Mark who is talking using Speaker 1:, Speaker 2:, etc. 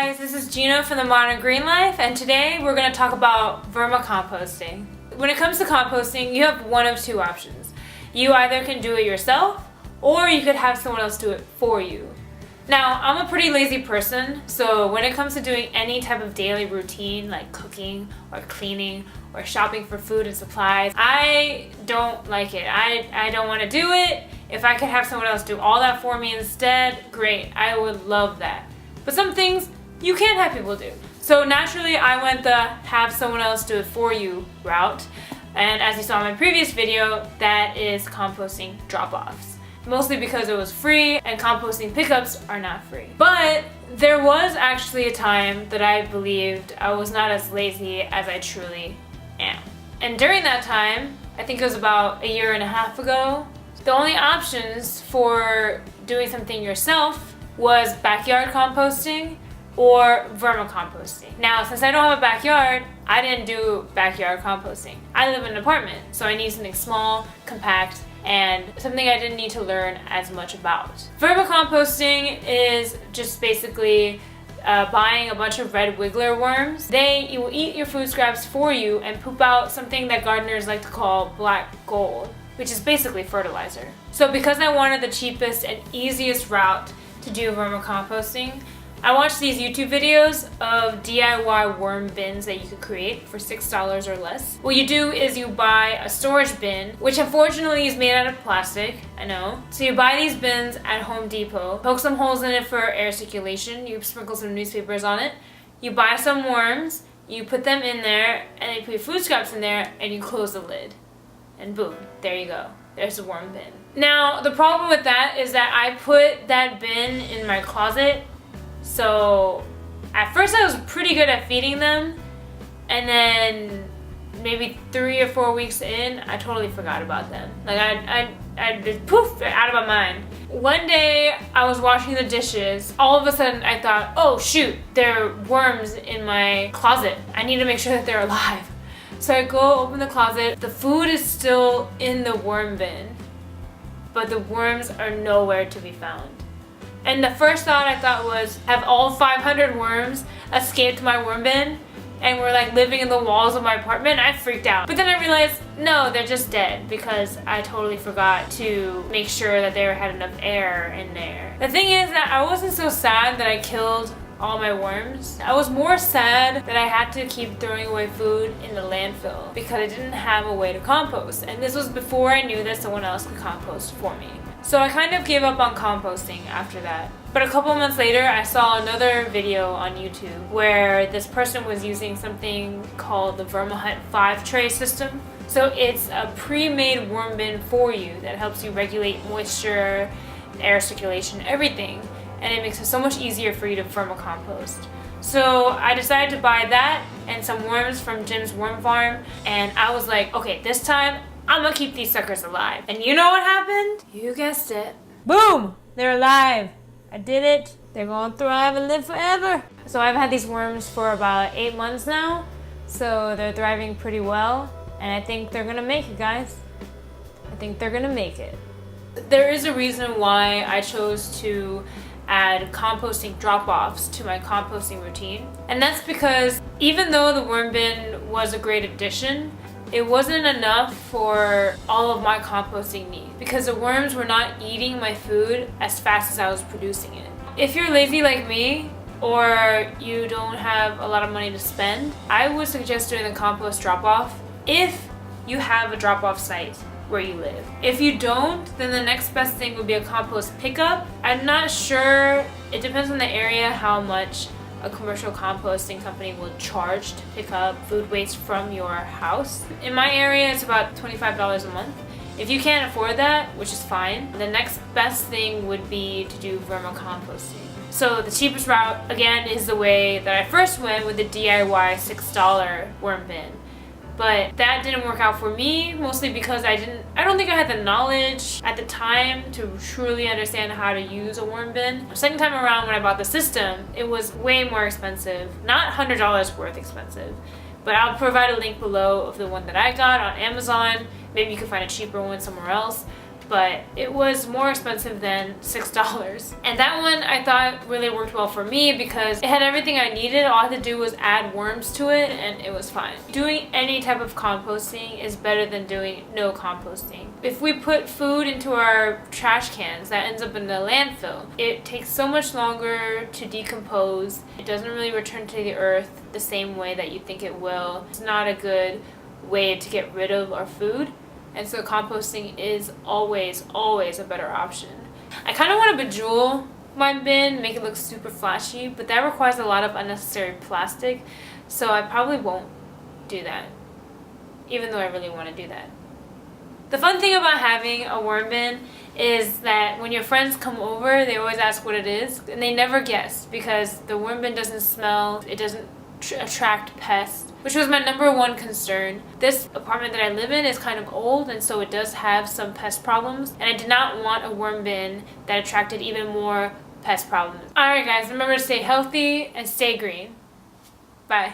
Speaker 1: guys, this is Gina from the Modern Green Life, and today we're going to talk about vermicomposting. When it comes to composting, you have one of two options. You either can do it yourself, or you could have someone else do it for you. Now, I'm a pretty lazy person, so when it comes to doing any type of daily routine like cooking or cleaning or shopping for food and supplies, I don't like it. I don't want to do it. If I could have someone else do all that for me instead, great. I would love that. But some things you can't have people do. So naturally, I went the have someone else do it for you route. And as you saw in my previous video, that is composting drop-offs. Mostly because it was free and composting pickups are not free. But there was actually a time that I believed I was not as lazy as I truly am. And during that time, I think it was about a year and a half ago, the only options for doing something yourself was backyard composting or vermicomposting. Now, since I don't have a backyard, I didn't do backyard composting. I live in an apartment, so I need something small, compact, and something I didn't need to learn as much about. Vermicomposting is just basically buying a bunch of red wiggler worms. They will eat your food scraps for you and poop out something that gardeners like to call black gold, which is basically fertilizer. So because I wanted the cheapest and easiest route to do vermicomposting, I watched these YouTube videos of DIY worm bins that you could create for $6 or less. What you do is you buy a storage bin, which unfortunately is made out of plastic, I know. So you buy these bins at Home Depot, poke some holes in it for air circulation, you sprinkle some newspapers on it, you buy some worms, you put them in there, and you put your food scraps in there, and you close the lid. And boom, there you go. There's a worm bin. Now, the problem with that is that I put that bin in my closet. So at first I was pretty good at feeding them, and then maybe 3 or 4 weeks in, I totally forgot about them. Like I just poof, out of my mind. One day I was washing the dishes. All of a sudden I thought, oh shoot, there are worms in my closet. I need to make sure that they're alive. So I go open the closet. The food is still in the worm bin, but the worms are nowhere to be found. And the first thought I thought was, have all 500 worms escaped my worm bin and were like living in the walls of my apartment? I freaked out. But then I realized, no, they're just dead because I totally forgot to make sure that they had enough air in there. The thing is that I wasn't so sad that I killed all my worms. I was more sad that I had to keep throwing away food in the landfill because I didn't have a way to compost. And this was before I knew that someone else could compost for me. So I kind of gave up on composting after that. But a couple months later, I saw another video on YouTube where this person was using something called the VermaHunt 5-tray system. So it's a pre-made worm bin for you that helps you regulate moisture, air circulation, everything. And it makes it so much easier for you to vermicompost. So I decided to buy that and some worms from Jim's Worm Farm, and I was like, okay, this time I'm gonna keep these suckers alive. And you know what happened? You guessed it. Boom! They're alive. I did it. They're gonna thrive and live forever. So I've had these worms for about 8 months now, so they're thriving pretty well, and I think they're gonna make it, guys. I think they're gonna make it. There is a reason why I chose to add composting drop-offs to my composting routine. And that's because even though the worm bin was a great addition, it wasn't enough for all of my composting needs because the worms were not eating my food as fast as I was producing it. If you're lazy like me, or you don't have a lot of money to spend, I would suggest doing the compost drop-off if you have a drop-off site where you live. If you don't, then the next best thing would be a compost pickup. I'm not sure, it depends on the area how much a commercial composting company will charge to pick up food waste from your house. In my area, it's about $25 a month. If you can't afford that, which is fine, the next best thing would be to do vermicomposting. So the cheapest route, again, is the way that I first went with the DIY $6 worm bin. But that didn't work out for me, mostly because I don't think I had the knowledge at the time to truly understand how to use a worm bin. The second time around when I bought the system, it was way more expensive. Not $100 worth expensive, but I'll provide a link below of the one that I got on Amazon. Maybe you can find a cheaper one somewhere else. but it was more expensive than $6. And that one I thought really worked well for me because it had everything I needed. All I had to do was add worms to it and it was fine. Doing any type of composting is better than doing no composting. If we put food into our trash cans, that ends up in the landfill. It takes so much longer to decompose. It doesn't really return to the earth the same way that you think it will. It's not a good way to get rid of our food. And so composting is always a better option. I kind of want to bejewel my bin, make it look super flashy, but that requires a lot of unnecessary plastic, so I probably won't do that, even though I really want to do that. The fun thing about having a worm bin is that when your friends come over, they always ask what it is, and they never guess because the worm bin doesn't smell, it doesn't attract pests, which was my #1 concern. This apartment that I live in is kind of old, and so it does have some pest problems, and I did not want a worm bin that attracted even more pest problems. Alright guys, remember to stay healthy and stay green. Bye.